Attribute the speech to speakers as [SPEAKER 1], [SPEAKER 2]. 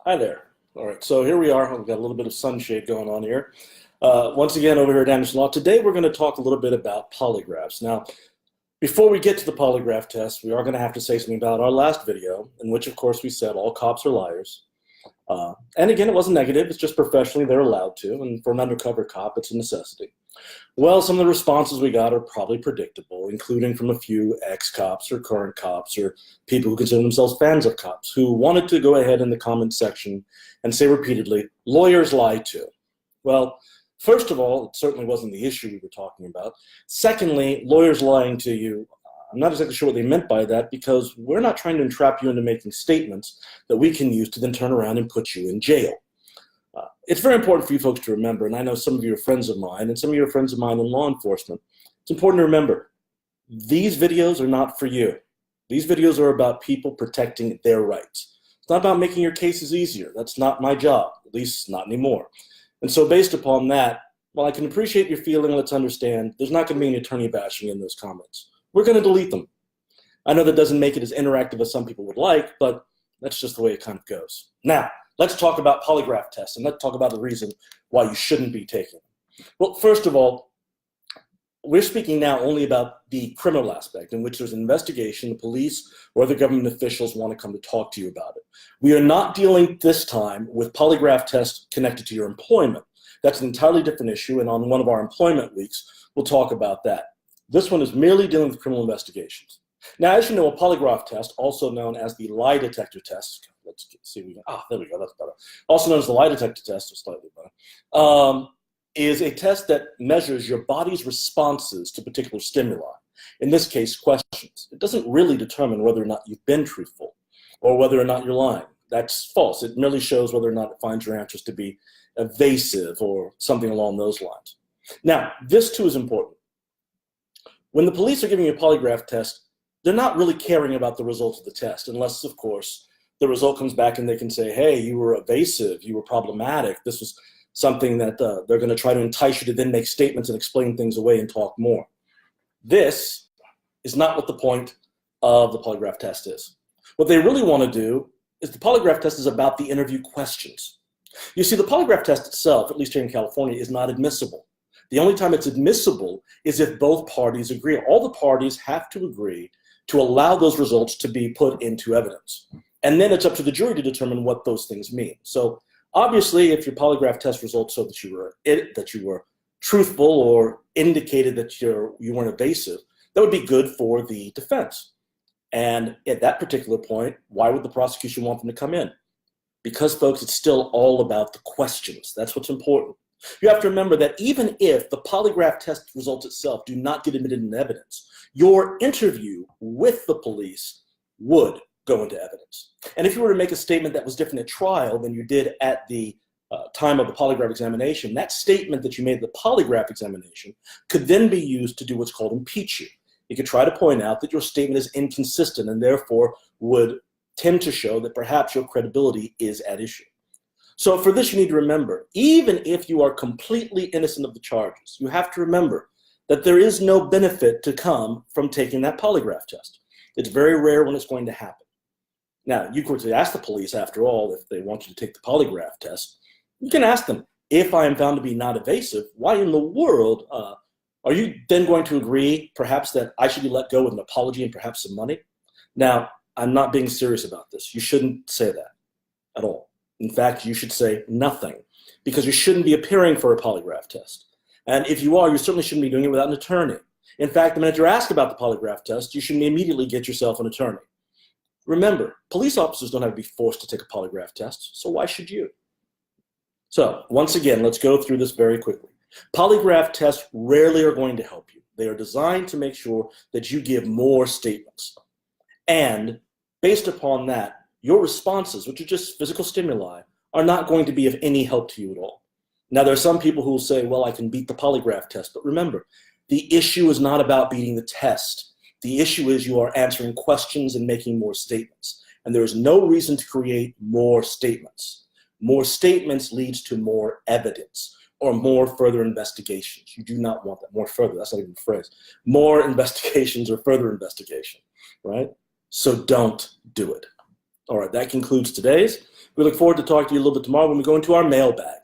[SPEAKER 1] Hi there. All right, so here we are. We've got a little bit of sunshade going on here. Once again, over here at Anderson Law. Today, we're going to talk a little bit about polygraphs. Now, before we get to the polygraph test, we are going to have to say something about our last video, in which, of course, we said all cops are liars. And again, it wasn't negative. It's just professionally they're allowed to, and for an undercover cop, it's a necessity. Well, some of the responses we got are probably predictable, including from a few ex-cops or current cops or people who consider themselves fans of cops who wanted to go ahead in the comment section and say repeatedly, lawyers lie too. Well, first of all, it certainly wasn't the issue we were talking about. Secondly, lawyers lying to you, I'm not exactly sure what they meant by that because we're not trying to entrap you into making statements that we can use to then turn around and put you in jail. It's very important for you folks to remember, and I know some of you are friends of mine, and some of you are friends of mine in law enforcement. It's important to remember, these videos are not for you. These videos are about people protecting their rights. It's not about making your cases easier. That's not my job, at least not anymore. And so based upon that, while I can appreciate your feeling, let's understand, there's not going to be any attorney bashing in those comments. We're going to delete them. I know that doesn't make it as interactive as some people would like, but that's just the way it kind of goes. Now, let's talk about polygraph tests, and let's talk about the reason why you shouldn't be taking them. Well, first of all, we're speaking now only about the criminal aspect in which there's an investigation, the police or other government officials want to come to talk to you about it. We are not dealing this time with polygraph tests connected to your employment. That's an entirely different issue, and on one of our employment weeks, we'll talk about that. This one is merely dealing with criminal investigations. Now, as you know, a polygraph test, also known as the lie detector test, let's see, there we go, that's better. Also known as the lie detector test, or slightly better, is a test that measures your body's responses to particular stimuli. In this case, questions. It doesn't really determine whether or not you've been truthful or whether or not you're lying. That's false. It merely shows whether or not it finds your answers to be evasive or something along those lines. Now, this too is important. When the police are giving you a polygraph test, they're not really caring about the results of the test, unless, of course, the result comes back and they can say, hey, you were evasive, you were problematic, this was something that they're going to try to entice you to then make statements and explain things away and talk more. This is not what the point of the polygraph test is. What they really want to do is the polygraph test is about the interview questions. You see, the polygraph test itself, at least here in California, is not admissible. The only time it's admissible is if both parties agree. All the parties have to agree to allow those results to be put into evidence. And then it's up to the jury to determine what those things mean. So obviously, if your polygraph test results show that you were truthful or indicated that you weren't evasive, that would be good for the defense. And at that particular point, why would the prosecution want them to come in? Because, folks, it's still all about the questions. That's what's important. You have to remember that even if the polygraph test results itself do not get admitted into evidence, your interview with the police would go into evidence. And if you were to make a statement that was different at trial than you did at the time of the polygraph examination, that statement that you made at the polygraph examination could then be used to do what's called impeach you. You could try to point out that your statement is inconsistent and therefore would tend to show that perhaps your credibility is at issue. So for this, you need to remember, even if you are completely innocent of the charges, you have to remember that there is no benefit to come from taking that polygraph test. It's very rare when it's going to happen. Now, you could ask the police, after all, if they want you to take the polygraph test. You can ask them, if I am found to be not evasive, why in the world are you then going to agree, perhaps, that I should be let go with an apology and perhaps some money? Now, I'm not being serious about this. You shouldn't say that at all. In fact, you should say nothing, because you shouldn't be appearing for a polygraph test. And if you are, you certainly shouldn't be doing it without an attorney. In fact, the minute you're asked about the polygraph test, you should immediately get yourself an attorney. Remember, police officers don't have to be forced to take a polygraph test, so why should you? So, once again, let's go through this very quickly. Polygraph tests rarely are going to help you. They are designed to make sure that you give more statements. And based upon that, your responses, which are just physical stimuli, are not going to be of any help to you at all. Now, there are some people who will say, well, I can beat the polygraph test. But remember, the issue is not about beating the test. The issue is you are answering questions and making more statements. And there is no reason to create more statements. More statements leads to more evidence or more further investigations. You do not want that. More further, that's not even a phrase. More investigations or further investigation, right? So don't do it. All right, that concludes today's. We look forward to talking to you a little bit tomorrow when we go into our mailbag.